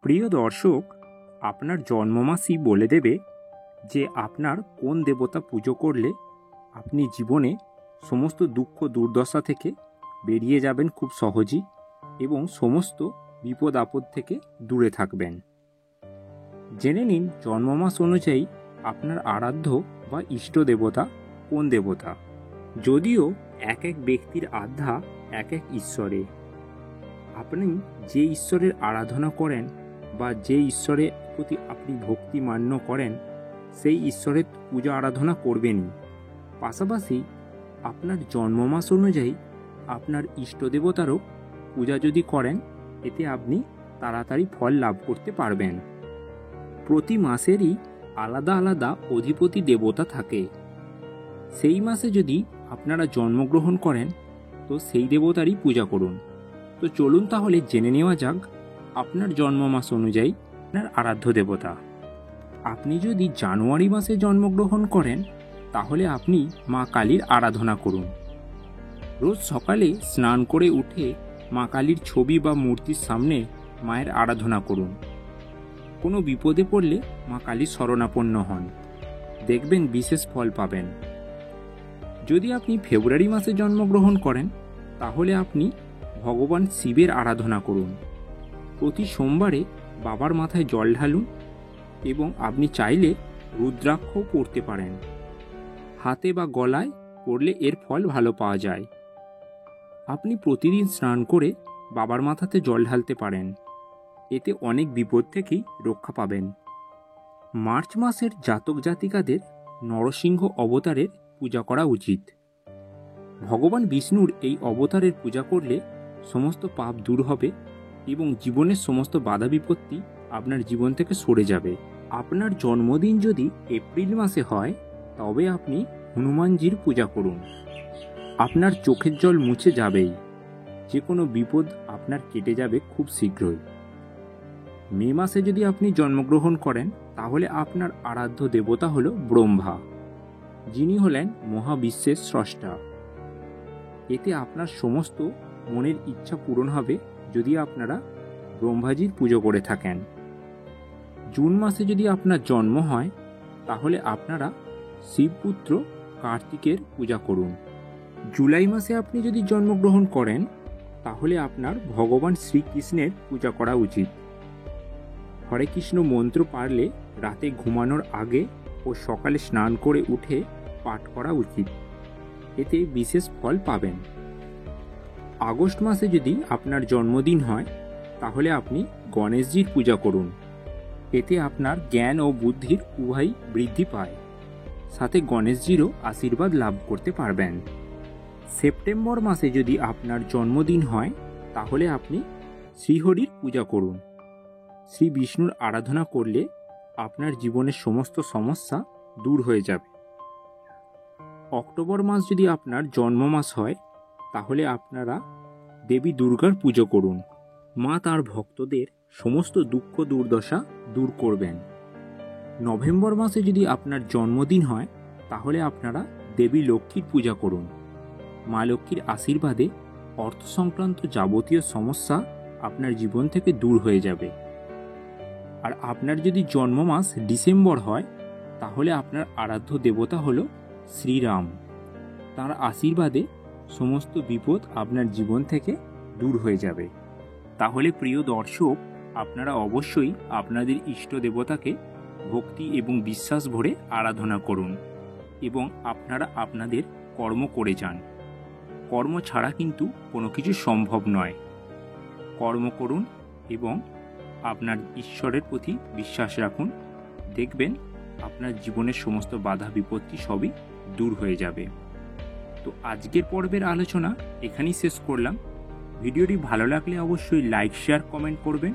প্রিয় দর্শক, আপনার জন্মমাসই বলে দেবে যে আপনার কোন দেবতা পুজো করলে আপনি জীবনে সমস্ত দুঃখ দুর্দশা থেকে বেরিয়ে যাবেন খুব সহজেই এবং সমস্ত বিপদ আপদ থেকে দূরে থাকবেন। জেনে নিন জন্মমাস অনুযায়ী আপনার আরাধ্য বা ইষ্ট দেবতা কোন দেবতা। যদিও এক এক ব্যক্তির আধ্যা এক এক ঈশ্বরে, আপনি যে ঈশ্বরের আরাধনা করেন বা যে ঈশ্বরের প্রতি আপনি ভক্তি মান্য করেন সেই ঈশ্বরের পূজা আরাধনা করবেনই। পাশাপাশি আপনার জন্মমাস অনুযায়ী আপনার ইষ্ট দেবতারও পূজা যদি করেন, এতে আপনি তাড়াতাড়ি ফল লাভ করতে পারবেন। প্রতি মাসেরই আলাদা আলাদা অধিপতি দেবতা থাকে। সেই মাসে যদি আপনারা জন্মগ্রহণ করেন তো সেই দেবতারই পূজা করুন। তো চলুন তাহলে জেনে নেওয়া যাক আপনার জন্মমাস অনুযায়ী আপনার আরাধ্য দেবতা। আপনি যদি জানুয়ারি মাসে জন্মগ্রহণ করেন তাহলে আপনি মা কালীর আরাধনা করুন। রোজ সকালে স্নান করে উঠে মা কালীর ছবি বা মূর্তির সামনে মায়ের আরাধনা করুন। কোনো বিপদে পড়লে মা কালীর শরণাপন্ন হন, দেখবেন বিশেষ ফল পাবেন। যদি আপনি ফেব্রুয়ারি মাসে জন্মগ্রহণ করেন তাহলে আপনি ভগবান শিবের আরাধনা করুন। প্রতি সোমবারে বাবার মাথায় জল ঢালুন এবং আপনি চাইলে রুদ্রাক্ষও পরতে পারেন। হাতে বা গলায় পরলে এর ফল ভালো পাওয়া যায়। আপনি প্রতিদিন স্নান করে বাবার মাথাতে জল ঢালতে পারেন, এতে অনেক বিপদ থেকেই রক্ষা পাবেন। মার্চ মাসের জাতক জাতিকাদের নরসিংহ অবতারের পূজা করা উচিত। ভগবান বিষ্ণুর এই অবতারের পূজা করলে সমস্ত পাপ দূর হবে এবং জীবনের সমস্ত বাধা বিপত্তি আপনার জীবন থেকে সরে যাবে। আপনার জন্মদিন যদি এপ্রিল মাসে হয় তবে আপনি হনুমানজির পূজা করুন। আপনার চোখের জল মুছে যাবেই, যে কোনো বিপদ আপনার কেটে যাবে খুব শীঘ্রই। মে মাসে যদি আপনি জন্মগ্রহণ করেন তাহলে আপনার আরাধ্য দেবতা হল ব্রহ্মা, যিনি হলেন মহাবিশ্বের স্রষ্টা। এতে আপনার সমস্ত মনের ইচ্ছা পূরণ হবে যদি আপনারা ব্রহ্মাজির পুজো করে থাকেন। জুন মাসে যদি আপনার জন্ম হয় তাহলে আপনারা শিবপুত্র কার্তিকের পূজা করুন। জুলাই মাসে আপনি যদি জন্মগ্রহণ করেন তাহলে আপনার ভগবান শ্রীকৃষ্ণের পূজা করা উচিত। হরে কৃষ্ণ মন্ত্র পারলে রাতে ঘুমানোর আগে ও সকালে স্নান করে উঠে পাঠ করা উচিত, এতে বিশেষ ফল পাবেন। আগস্ট মাসে যদি আপনার জন্মদিন হয় তাহলে আপনি গণেশজির পূজা করুন। এতে আপনার জ্ঞান ও বুদ্ধির উভয়ই বৃদ্ধি পায়, সাথে গণেশজিরও আশীর্বাদ লাভ করতে পারবেন। সেপ্টেম্বর মাসে যদি আপনার জন্মদিন হয় তাহলে আপনি শ্রীহরির পূজা করুন। শ্রী বিষ্ণুর আরাধনা করলে আপনার জীবনের সমস্ত সমস্যা দূর হয়ে যাবে। অক্টোবর মাস যদি আপনার জন্ম মাস হয় তাহলে আপনারা দেবী দুর্গার পুজো করুন। মা তার ভক্তদের সমস্ত দুঃখ দুর্দশা দূর করবেন। নভেম্বর মাসে যদি আপনার জন্মদিন হয় তাহলে আপনারা দেবী লক্ষ্মীর পূজা করুন। মা লক্ষ্মীর আশীর্বাদে অর্থ সংক্রান্ত যাবতীয় সমস্যা আপনার জীবন থেকে দূর হয়ে যাবে। আর আপনার যদি জন্ম মাস ডিসেম্বর হয় তাহলে আপনার আরাধ্য দেবতা হল শ্রীরাম। তার আশীর্বাদে সমস্ত বিপদ আপনার জীবন থেকে দূর হয়ে যাবে। তাহলে প্রিয় দর্শক, আপনারা অবশ্যই আপনাদের ইষ্ট দেবতাকে ভক্তি এবং বিশ্বাস ভরে আরাধনা করুন এবং আপনারা আপনাদের কর্ম করে যান। কর্ম ছাড়া কিন্তু কোনো কিছু সম্ভব নয়। কর্ম করুন এবং আপনার ঈশ্বরের প্রতি বিশ্বাস রাখুন, দেখবেন আপনার জীবনের সমস্ত বাধা বিপত্তি সবই দূর হয়ে যাবে। তো আজকের পর্বের আলোচনা এখানেই শেষ করলাম। ভিডিওটি ভালো লাগলে অবশ্যই লাইক শেয়ার কমেন্ট করবেন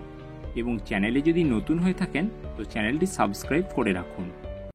এবং চ্যানেলে যদি নতুন হয়ে থাকেন তো চ্যানেলটি সাবস্ক্রাইব করে রাখুন।